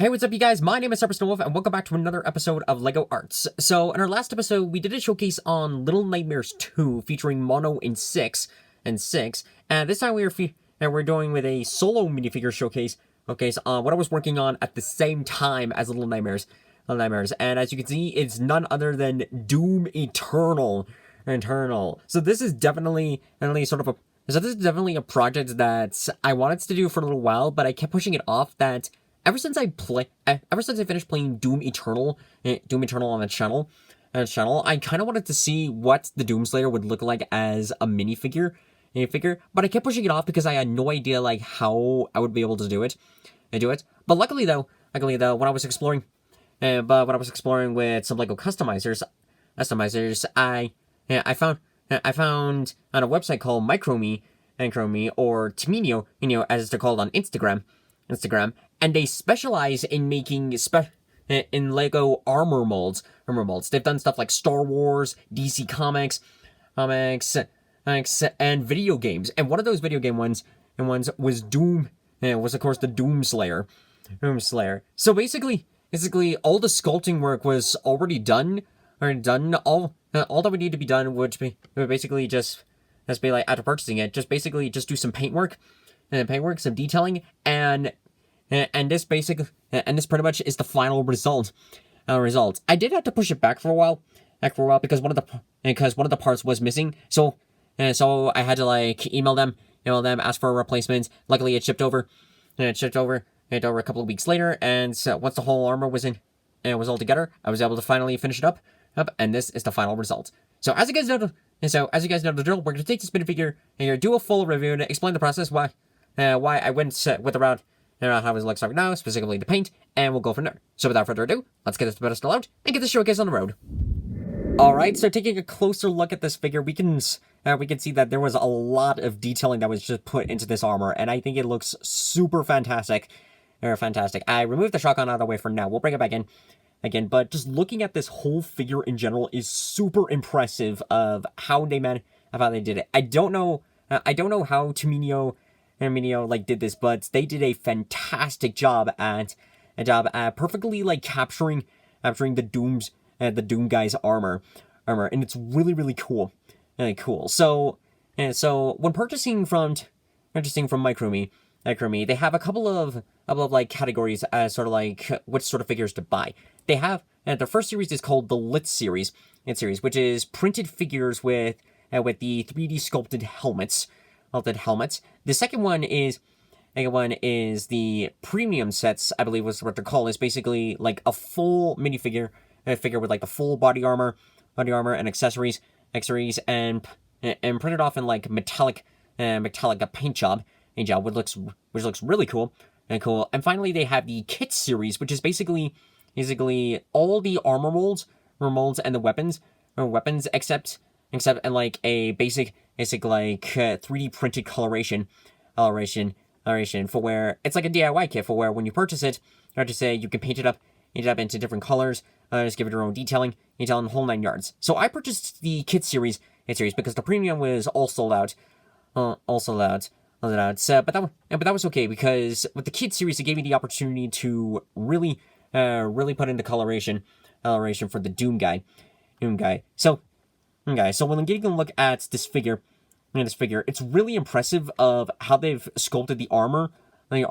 Hey, what's up, you guys? My name is Wolf, and welcome back to another episode of LEGO Arts. So, in our last episode, we did a showcase on Little Nightmares 2, featuring Mono and Six, and this time we're doing with a solo minifigure showcase. Okay, so what I was working on at the same time as Little Nightmares, and as you can see, it's none other than Doom Eternal. So this is definitely this is definitely a project that I wanted to do for a little while, but I kept pushing it off. That ever since I finished playing Doom Eternal on the channel, I kind of wanted to see what the Doomslayer would look like as a minifigure, but I kept pushing it off because I had no idea like how I would be able to do it. But luckily though, when I was exploring, with some LEGO customizers, I found on a website called MicroMee, or Tuminio, as they're called on Instagram, and they specialize in making in LEGO armor molds. They've done stuff like Star Wars, DC Comics, and video games. And one of those video game ones was Doom. Was of course the Doomslayer. So basically, all the sculpting work was already done. All that would need to be done would basically just be like, after purchasing it, just do some paintwork, some detailing, and this pretty much is the final result. I did have to push it back for a while, because one of the parts was missing. So I had to like email them, ask for a replacement. Luckily, it shipped over. A couple of weeks later, and so once the whole armor was in and was all together, I was able to finally finish it up, and this is the final result. So as you guys know the drill, we're gonna take this minifigure and do a full review and explain the process, why I went with the route how it looks right now, specifically the paint, and we'll go from there. So without further ado, let's get this pedestal out and get the showcase on the road. Alright, so taking a closer look at this figure, we can see that there was a lot of detailing that was just put into this armor, and I think it looks super fantastic. I removed the shotgun out of the way for now. We'll bring it back in again, but just looking at this whole figure in general is super impressive of how they did it. I don't know how Tuminio like did this, but they did a fantastic job at perfectly like capturing the Doom guy's armor, and it's really cool. So when purchasing from MicroMe, they have a couple of like categories as sort of like what sort of figures to buy. They have their first series is called the Lit series, which is printed figures with the 3D sculpted helmets. The second one is the premium sets, I believe was what they're called. Is basically like a full minifigure, figure with like the full body armor and accessories, and printed off in like metallic paint job, which looks really cool. And finally, they have the kit series, which is basically all the armor molds and the weapons except and like a basic like 3D printed coloration for where it's like a DIY kit for where when you purchase it, you can paint it up into different colors, just give it your own detailing, the whole 9 yards. So I purchased the kit series because the premium was all sold out. So, but that was okay, because with the kit series, it gave me the opportunity to really put into coloration for the Doom guy. So when getting a look at this figure, it's really impressive of how they've sculpted the armor, like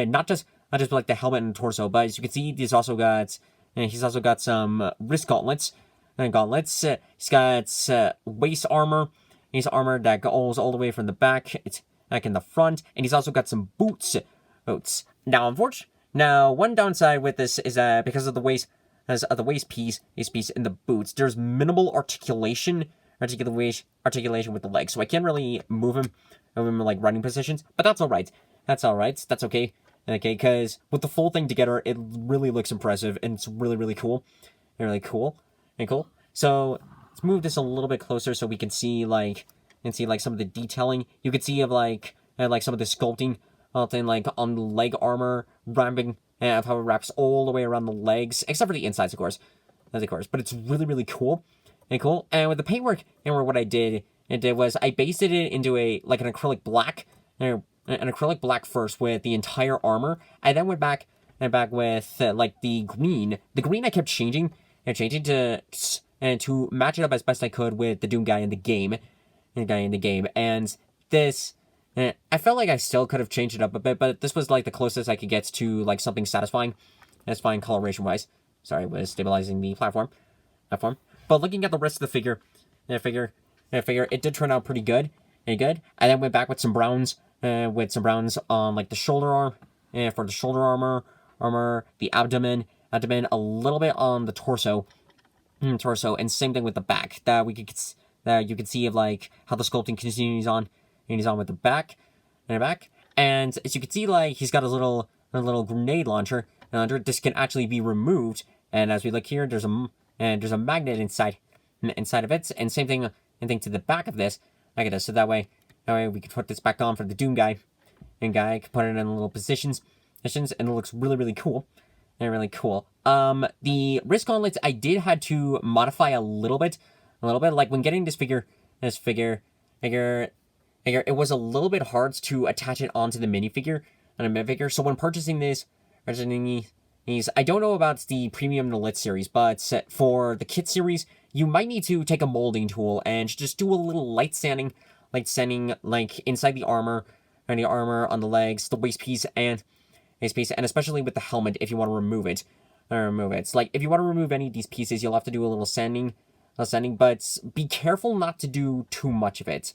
not just like the helmet and the torso, but as you can see, he's also got some wrist gauntlets. He's got waist armor. He's armor that goes all the way from the back. It's back in the front, and he's also got some boots. Now, one downside with this is that because of the waist piece in the boots, there's minimal articulation with the legs, so I can't really move him in like running positions. But that's all right. That's okay. Okay, because with the full thing together, it really looks impressive, and it's really cool. So let's move this a little bit closer so we can see some of the detailing. You can see of like some of the sculpting thing like on the leg armor, wrapping of how it wraps all the way around the legs, except for the insides, of course. But it's really cool. And with the paintwork, and what I did was I basted it into an acrylic black first with the entire armor. I then went back back with like the green. The green I kept changing to match it up as best I could with the Doom guy in the game, and this. I felt like I still could have changed it up a bit, but this was like the closest I could get to like something satisfying coloration wise. Sorry, was stabilizing the platform. But looking at the rest of the figure, it did turn out pretty good. And then went back with some browns, on like the shoulder arm, for the shoulder armor, the abdomen, a little bit on the torso, and same thing with the back. That you could see of like how the sculpting continues on with the back, and as you can see, like he's got a little grenade launcher. This can actually be removed, and as we look here, there's a magnet inside of it, and same thing to the back of this. Like it is, so that way we can put this back on for the Doom guy, and can put it in little positions, and it looks really cool. The wrist gauntlets I did had to modify a little bit. Like when getting this figure, it was a little bit hard to attach it onto the minifigure. So when purchasing these, I don't know about the Premium Lit series, but for the kit series, you might need to take a molding tool and just do a little light sanding like inside the armor, and the armor on the legs, the waist piece, and especially with the helmet if you want to remove it. It's like if you want to remove any of these pieces, you'll have to do a little sanding, but be careful not to do too much of it.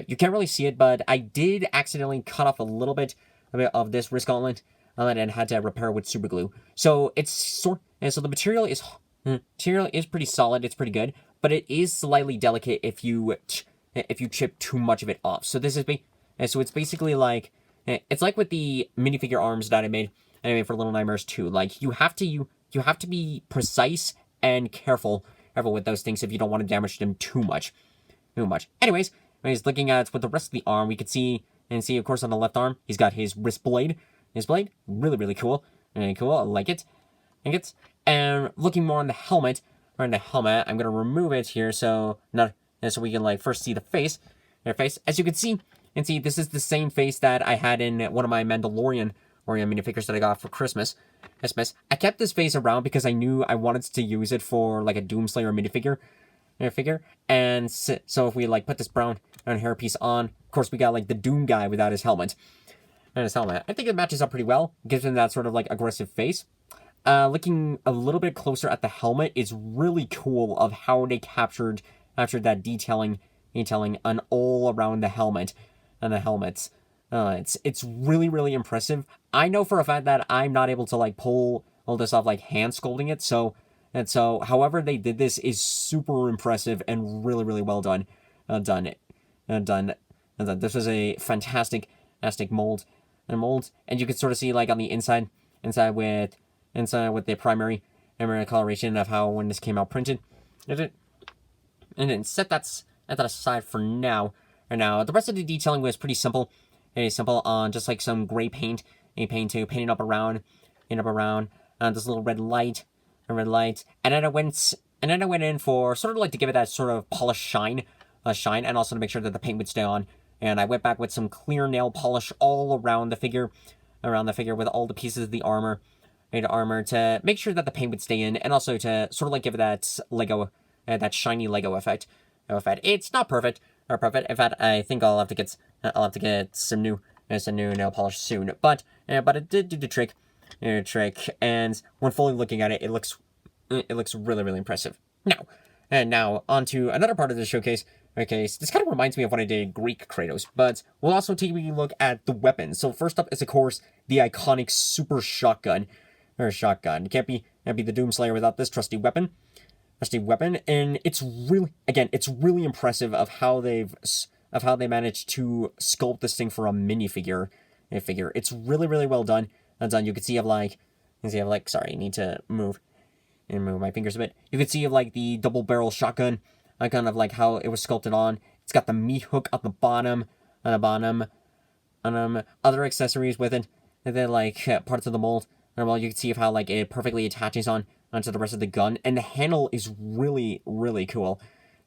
You can't really see it, but I did accidentally cut off a little bit of this wrist gauntlet, and had to repair with super glue. So so the material is pretty solid. It's pretty good, but it is slightly delicate if you chip too much of it off. So it's basically like it's like with the minifigure arms that I made for Little Nightmares 2. Like you have to be precise and careful with those things if you don't want to damage them too much. Anyways, looking at with the rest of the arm, we could see of course on the left arm he's got his wrist blade. Really cool. I like it. And looking more on the helmet, I'm gonna remove it here so we can like first see the face. As you can see, this is the same face that I had in one of my Mandalorian minifigures that I got for Christmas. I kept this face around because I knew I wanted to use it for like a Doomslayer minifigure. And so if we like put this brown hairpiece on, of course we got like the Doom guy without his helmet. I think it matches up pretty well. Gives him that sort of like aggressive face. Looking a little bit closer at the helmet is really cool of how they captured that detailing on all around the helmet and the helmets. It's really impressive. I know for a fact that I'm not able to like pull all this off like hand sculpting it. So however they did this is super impressive and really well done. This was a fantastic mold. And you can sort of see like on the inside with the primary coloration of how when this came out printed. And then set that aside for now. The rest of the detailing was pretty simple. On just like some gray paint, painted up around this little red light, and then I went in for sort of like to give it that sort of polished shine, and also to make sure that the paint would stay on. And I went back with some clear nail polish all around the figure with all the pieces of the armor to make sure that the paint would stay in, and also to sort of like give it that Lego, that shiny Lego effect. It's not perfect. In fact, I think I'll have to get some new nail polish soon. But it did do the trick. And when fully looking at it, it looks really impressive. Now onto another part of the showcase. Okay, so this kind of reminds me of when I did Greek Kratos, but we'll also take a look at the weapons. So first up is, of course, the iconic super shotgun. Can't be the Doomslayer without this trusty weapon. And it's really impressive of how they managed to sculpt this thing for a minifigure. It's really well done. You can see sorry, I need to move my fingers a bit. You can see of like the double barrel shotgun. Kind of like how it was sculpted on. It's got the meat hook at the bottom, other accessories with it, and then like parts of the mold. And you can see of how like it perfectly attaches onto the rest of the gun, and the handle is really cool.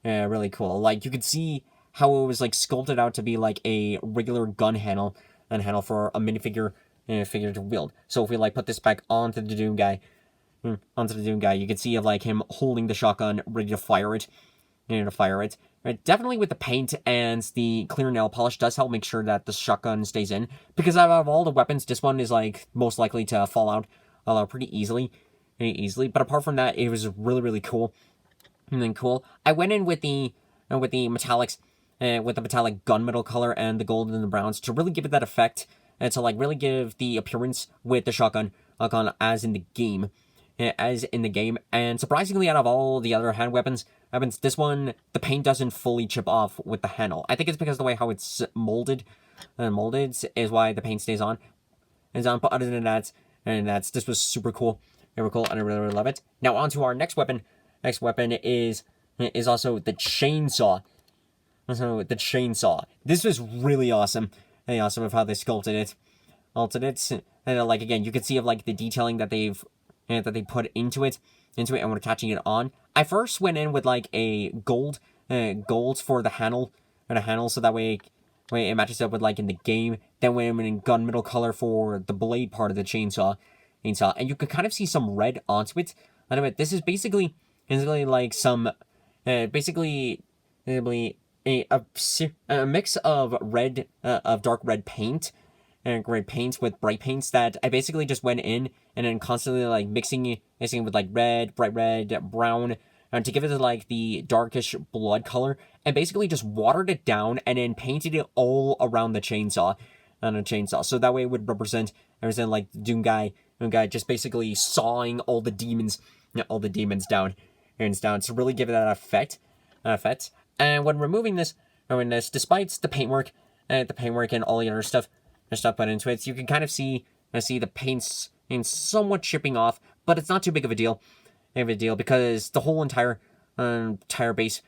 Really cool. Like you could see how it was like sculpted out to be like a regular gun handle for a minifigure figure to wield. So if we like put this back onto the Doom guy, you can see of like him holding the shotgun, ready to fire it, Right, definitely with the paint and the clear nail polish does help make sure that the shotgun stays in, because out of all the weapons, this one is like most likely to fall out pretty easily. But apart from that, it was really cool. And then cool. I went in with the metallics, with the metallic gunmetal color and the gold and the browns to really give it that effect, and to like really give the appearance with the shotgun as in the game. And surprisingly, out of all the other hand weapons, this one, the paint doesn't fully chip off with the handle. I think it's because of the way how it's molded is why the paint stays on. But other than that, this was super cool. Very cool, and I really love it. Now on to our next weapon. Next weapon is also the chainsaw. This was really awesome. Really awesome of how they sculpted it. And like again, you can see of like the detailing that they put into it, and when attaching it on. I first went in with like a gold for the handle, so that way it matches up with like in the game. Then went in gunmetal color for the blade part of the chainsaw, and you can kind of see some red onto it. This is basically like some, basically a mix of red, of dark red paint, and red paints with bright paints that I basically just went in and then constantly like mixing with like red, bright red, brown, and to give it like the darkish blood color, and basically just watered it down and then painted it all around the chainsaw, so that way it would represent like the Doom guy just basically sawing all the demons down to really give it that effect. And when removing this, despite the paintwork and all the other stuff put into it, you can kind of see the paints somewhat chipping off, but it's not too big of a deal. Because the whole entire base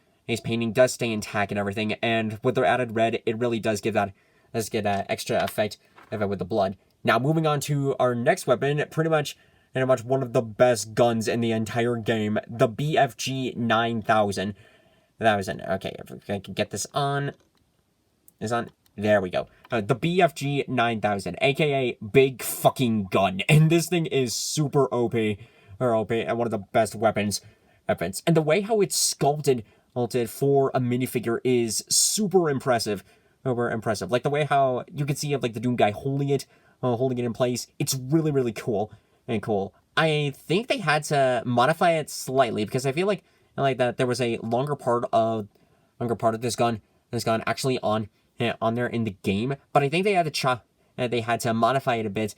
painting does stay intact and everything, and with the added red, it really does give that extra effect with the blood. Now moving on to our next weapon, pretty much one of the best guns in the entire game, the BFG 9000. Okay, if I can get this on. There we go. The BFG 9000, aka Big Fucking Gun. And this thing is super OP, and one of the best weapons. And the way how it's sculpted for a minifigure is super impressive. Like the way how you can see of like the Doom guy holding it in place. It's really cool. I think they had to modify it slightly, because I feel like that there was a longer part of this gun actually on there in the game, but I think they had to modify it a bit,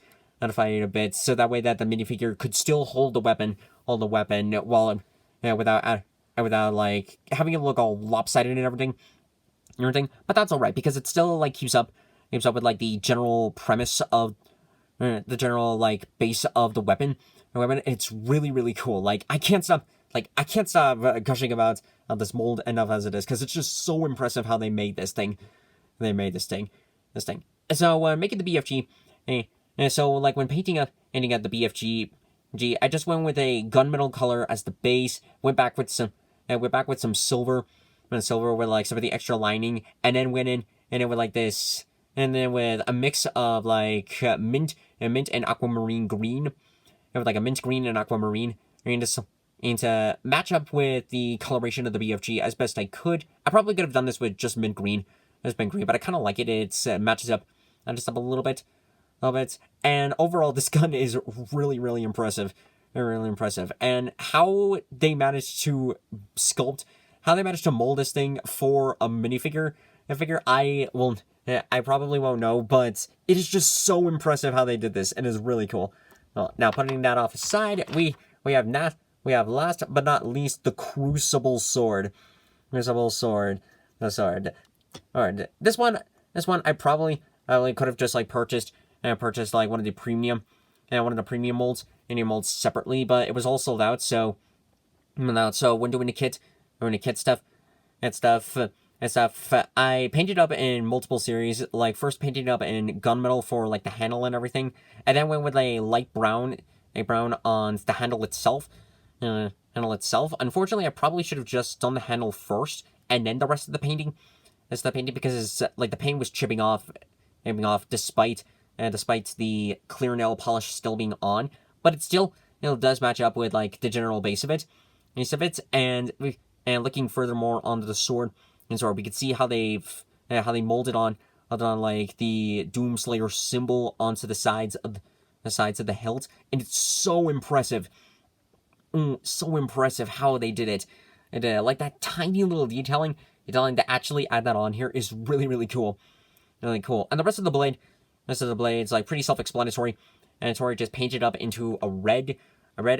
so that way that the minifigure could still hold the weapon while without like having it look all lopsided and everything. But that's all right, because it still like keeps up with like the general premise of the general like base of the weapon. It's really cool. Like I can't stop gushing about this mold enough as it is, because it's just so impressive how they made this thing. So making the BFG, so like when painting up the BFG, I just went with a gunmetal color as the base. Went back with some silver, with like some of the extra lining, and then went in with like this, and then with a mix of like mint and aquamarine green, with like a mint green and aquamarine, and to match up with the coloration of the BFG as best I could. I probably could have done this with just mint green, but I kind of like it. It matches up a little bit. And overall, this gun is really impressive. And how they managed to mold this thing for a minifigure, I probably won't know, but it is just so impressive how they did this, and it's really cool. Well, now putting that off aside, we have last but not least the Crucible sword. The sword. Alright, this one I probably could have just like purchased like one of the premium molds, and your molds separately, but it was all sold out. So when doing the kit stuff, I painted up in multiple series. Like first painted up in gunmetal for like the handle and everything, and then went with a light brown, on the handle itself. Unfortunately, I probably should have just done the handle first and then the rest of the painting. Because it's like the paint was chipping off despite despite the clear nail polish still being on, but it still, it does match up with like the general base of it, and looking furthermore onto the sword, we can see how they molded on like the Doomslayer symbol onto the sides of the hilt, and it's so impressive. So impressive how they did it. And like that tiny little detailing to actually add that on here is really, really cool. Really cool. And the rest of the blade's like pretty self-explanatory. And Tori just painted up into a red.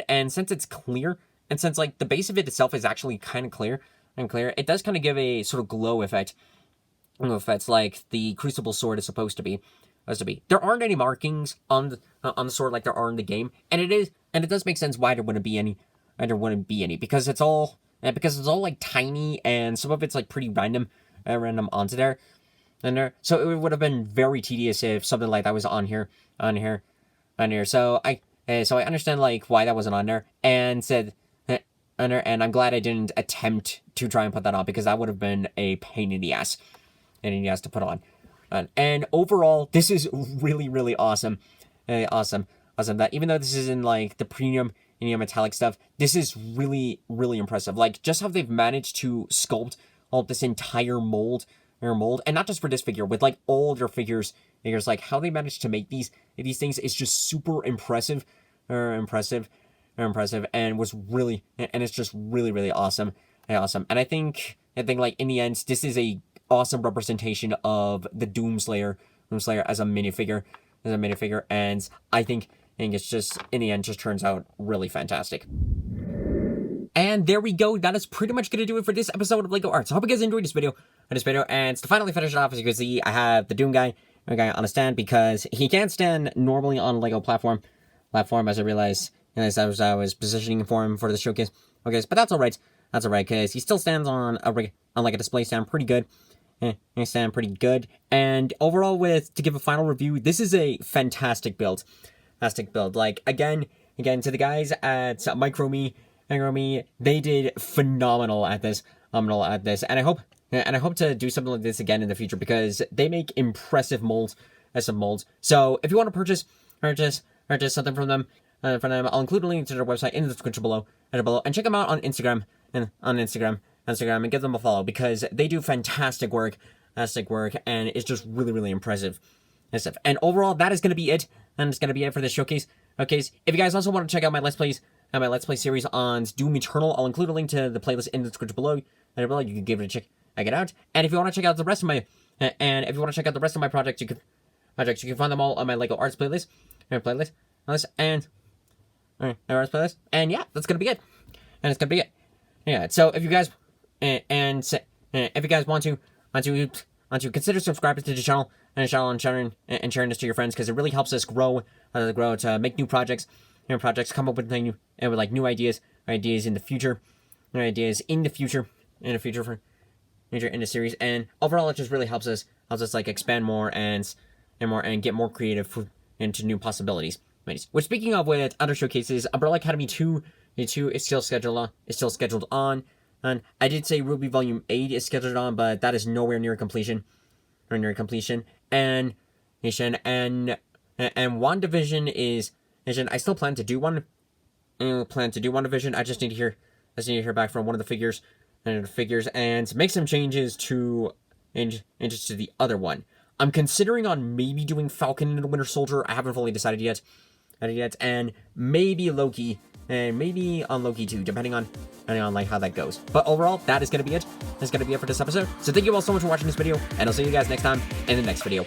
And since it's clear, and since like the base of it itself is actually kind of clear, it does kind of give a sort of glow effect. Effects like the Crucible sword is supposed to be. There aren't any markings on the sword like there are in the game, and it does make sense why there wouldn't be any. Because it's all like tiny, and some of it's like pretty random onto there. So it would have been very tedious if something like that was on here. So I understand like why that wasn't on there, and I'm glad I didn't attempt to try and put that on, because that would have been a pain in the ass to put on. And overall, this is really, really awesome. Awesome. That even though this is in like the premium metallic stuff, this is really, really impressive. Like just how they've managed to sculpt all this entire mold, and not just for this figure, with like all their figures, like how they managed to make these things is just super impressive, and was really, and it's just really, really awesome. And I think like in the end, this is a awesome representation of the Doomslayer as a minifigure, and I think it's just, in the end, just turns out really fantastic. And there we go. That is pretty much going to do it for this episode of LEGO Arts. I hope you guys enjoyed this video. And to finally finish it off, as you can see, I have the Doom guy on a stand, because he can't stand normally on a LEGO platform, as I realized as I was positioning for him for the showcase. Okay, but that's all right. Because he still stands on like a display stand pretty good. And overall, to give a final review, this is a fantastic build. Like again to the guys at MicroMee, they did phenomenal at this. And I hope to do something like this again in the future, because they make impressive molds. So if you want to purchase something from them, I'll include a link to their website in the description below, and check them out on Instagram and give them a follow, because they do fantastic work, and it's just really, really impressive. And overall, that is going to be it. And it's going to be it for this showcase. Okay, if you guys also want to check out my Let's Plays, series on Doom Eternal, I'll include a link to the playlist in the description below. You can give it a check it out. And if you want to check out the rest of my, projects, you can find them all on my LEGO Arts playlist. And yeah, that's gonna be it. Yeah. So if you guys want to consider subscribing to the channel and sharing this to your friends, because it really helps us grow to make new projects, come up with new ideas in the future, in the series, and overall it just really helps us like expand more and get more creative into new possibilities. Which, speaking of, with other showcases, Umbrella Academy 2 is still scheduled on. And I did say Ruby Volume 8 is scheduled on, but that is nowhere near completion. And WandaVision is, I still plan to do one. WandaVision. I just need to hear back from one of the figures and make some changes to the other one. I'm considering on maybe doing Falcon and the Winter Soldier. I haven't fully decided yet. And maybe Loki, and maybe on Loki too, depending on like how that goes. But overall, that is going to be it. That's going to be it for this episode. So thank you all so much for watching this video, and I'll see you guys next time in the next video.